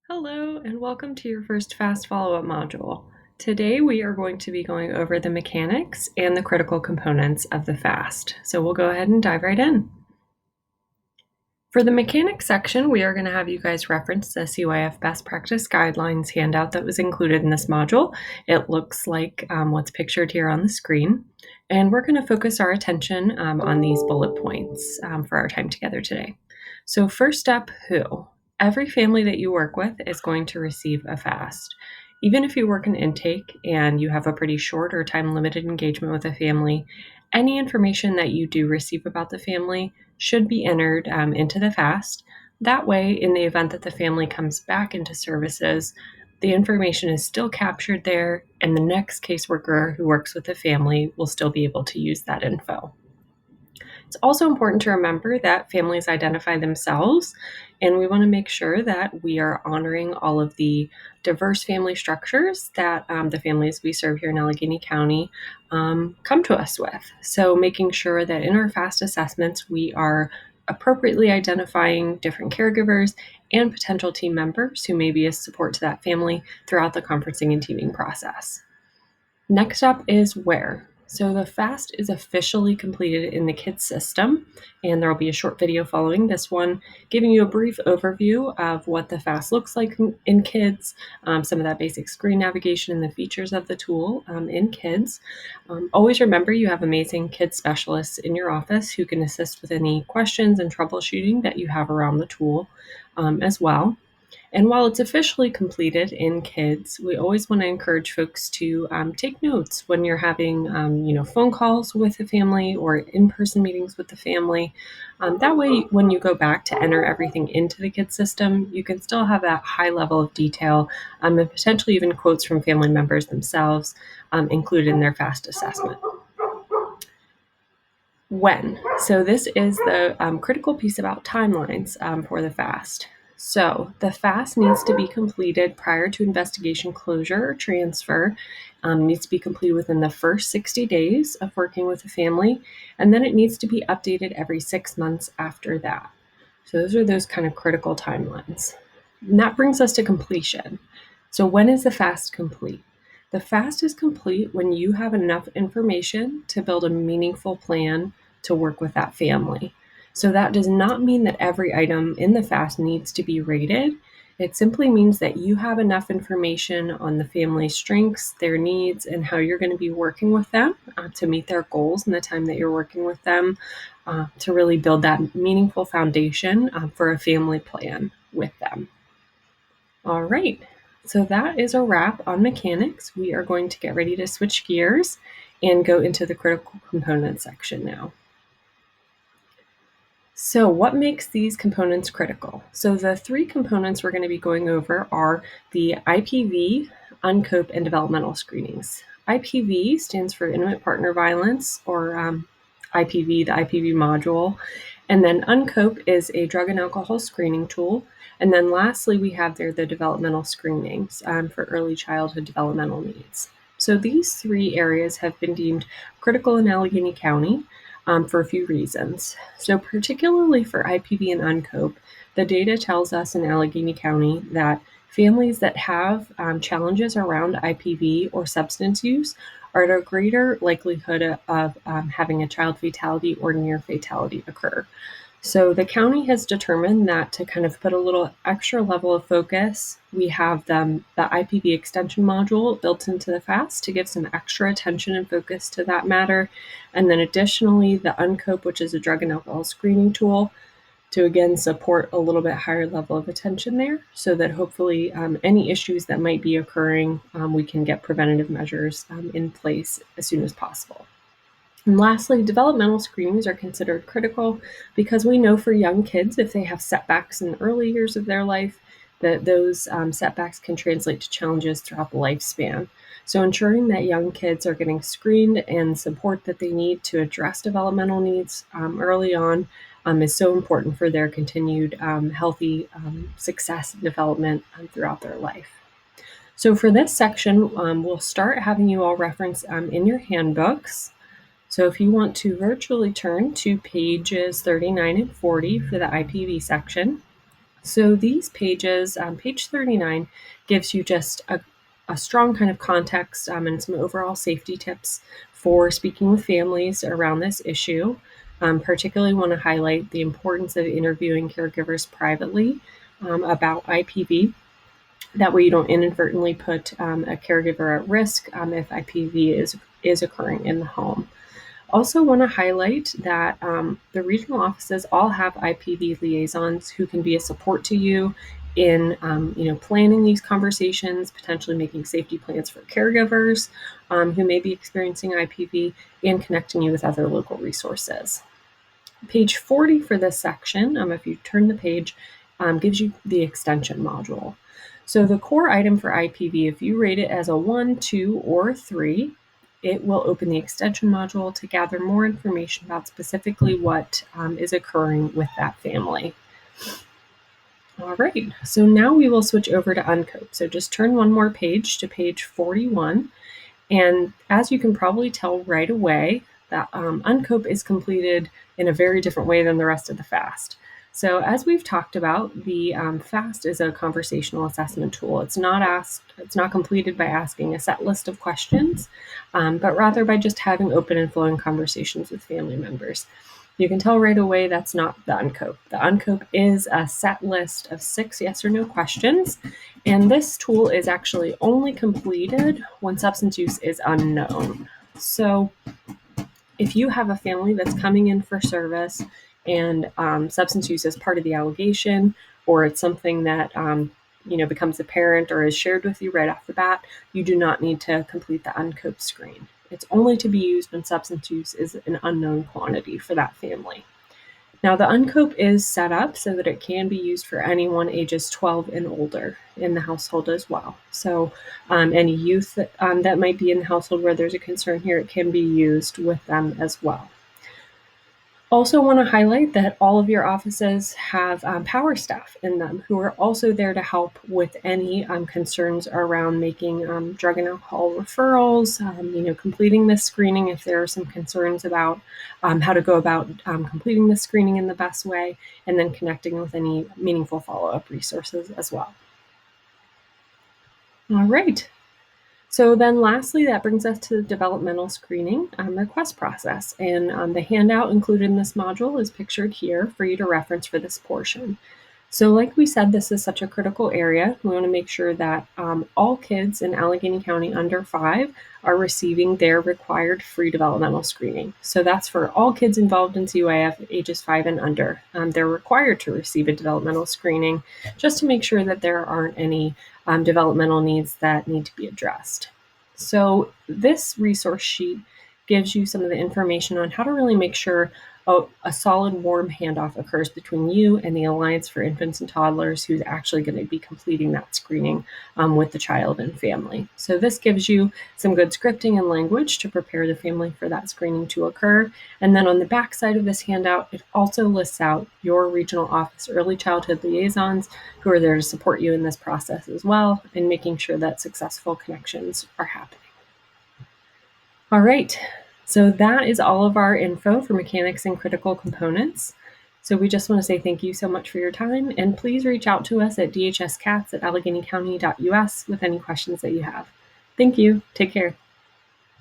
Hello, and welcome to your first FAST follow-up module. Today we are going to be going over the mechanics and the critical components of the FAST. So we'll go ahead and dive right in. For the mechanics section, we are going to have you guys reference the CYF Best Practice Guidelines handout that was included in this module. It looks like what's pictured here on the screen. And we're going to focus our attention on these bullet points for our time together today. So first up, who? Every family that you work with is going to receive a FAST. Even if you work in intake and you have a pretty short or time-limited engagement with a family, any information that you do receive about the family should be entered into the FAST. That way, in the event that the family comes back into services, the information is still captured there, and the next caseworker who works with the family will still be able to use that info. It's also important to remember that families identify themselves, and we want to make sure that we are honoring all of the diverse family structures that the families we serve here in Allegheny County come to us with. So making sure that in our FAST assessments, we are appropriately identifying different caregivers and potential team members who may be a support to that family throughout the conferencing and teaming process. Next up is where. So the FAST is officially completed in the KIDS system, and there will be a short video following this one giving you a brief overview of what the FAST looks like in KIDS, some of that basic screen navigation and the features of the tool in KIDS. Always remember you have amazing KIDS specialists in your office who can assist with any questions and troubleshooting that you have around the tool as well. And while it's officially completed in KIDS, we always want to encourage folks to take notes when you're having, phone calls with the family or in-person meetings with the family. That way, when you go back to enter everything into the KIDS system, you can still have that high level of detail and potentially even quotes from family members themselves included in their FAST assessment. When? So this is the critical piece about timelines for the FAST. So the FAST needs to be completed prior to investigation closure or transfer, needs to be completed within the first 60 days of working with a family, and then it needs to be updated every 6 months after that. So those are those kind of critical timelines. And that brings us to completion. So when is the FAST complete? The FAST is complete when you have enough information to build a meaningful plan to work with that family. So that does not mean that every item in the FAST needs to be rated. It simply means that you have enough information on the family's strengths, their needs, and how you're going to be working with them to meet their goals in the time that you're working with them to really build that meaningful foundation for a family plan with them. All right, so that is a wrap on mechanics. We are going to get ready to switch gears and go into the critical components section now. So what makes these components critical? So the three components we're going to be going over are the IPV, UNCOPE, and developmental screenings. IPV stands for Intimate Partner Violence, or IPV, the IPV module. And then UNCOPE is a drug and alcohol screening tool. And then lastly, we have there the developmental screenings for early childhood developmental needs. So these three areas have been deemed critical in Allegheny County for a few reasons. So particularly for IPV and UNCOPE, the data tells us in Allegheny County that families that have challenges around IPV or substance use are at a greater likelihood of having a child fatality or near fatality occur. So the county has determined that to kind of put a little extra level of focus, we have the IPV extension module built into the FAST to give some extra attention and focus to that matter. And then additionally, the UNCOPE, which is a drug and alcohol screening tool, to again support a little bit higher level of attention there so that hopefully any issues that might be occurring, we can get preventative measures in place as soon as possible. And lastly, developmental screenings are considered critical because we know for young kids, if they have setbacks in the early years of their life, that those setbacks can translate to challenges throughout the lifespan. So ensuring that young kids are getting screened and support that they need to address developmental needs early on is so important for their continued healthy success and development throughout their life. So for this section, we'll start having you all reference in your handbooks. So if you want to virtually turn to pages 39 and 40 for the IPV section, So these pages, page 39, gives you just a strong kind of context and some overall safety tips for speaking with families around this issue. Particularly want to highlight the importance of interviewing caregivers privately about IPV. That way you don't inadvertently put a caregiver at risk if IPV is occurring in the home. Also want to highlight that the regional offices all have IPV liaisons who can be a support to you in planning these conversations, potentially making safety plans for caregivers who may be experiencing IPV, and connecting you with other local resources. Page 40 for this section, if you turn the page, gives you the extension module. So the core item for IPV, if you rate it as a 1, 2, or 3, it will open the extension module to gather more information about specifically what is occurring with that family. All right, so now we will switch over to UNCOPE. So just turn one more page to page 41. And as you can probably tell right away, that UNCOPE is completed in a very different way than the rest of the FAST. So as we've talked about, the FAST is a conversational assessment tool. It's not completed by asking a set list of questions, but rather by just having open and flowing conversations with family members. You can tell right away that's not the UNCOPE. The UNCOPE is a set list of 6 yes or no questions, and this tool is actually only completed when substance use is unknown. So if you have a family that's coming in for service and substance use is part of the allegation, or it's something that becomes apparent or is shared with you right off the bat, you do not need to complete the UNCOPE screen. It's only to be used when substance use is an unknown quantity for that family. Now, the UNCOPE is set up so that it can be used for anyone ages 12 and older in the household as well. So any youth that might be in the household where there's a concern here, it can be used with them as well. Also want to highlight that all of your offices have power staff in them who are also there to help with any concerns around making drug and alcohol referrals, completing this screening if there are some concerns about how to go about completing the screening in the best way, and then connecting with any meaningful follow-up resources as well. All right. So then lastly, that brings us to the developmental screening request process. And the handout included in this module is pictured here for you to reference for this portion. So like we said, this is such a critical area. We want to make sure that all kids in Allegheny County under 5 are receiving their required free developmental screening. So that's for all kids involved in CYF ages 5 and under. They're required to receive a developmental screening just to make sure that there aren't any developmental needs that need to be addressed. So this resource sheet gives you some of the information on how to really make sure a solid, warm handoff occurs between you and the Alliance for Infants and Toddlers, who's actually going to be completing that screening with the child and family. So this gives you some good scripting and language to prepare the family for that screening to occur. And then on the back side of this handout, it also lists out your regional office early childhood liaisons who are there to support you in this process as well, and making sure that successful connections are happening. All right. So that is all of our info for mechanics and critical components. So we just want to say thank you so much for your time, and please reach out to us at dhscats@alleghenycounty.us with any questions that you have. Thank you. Take care.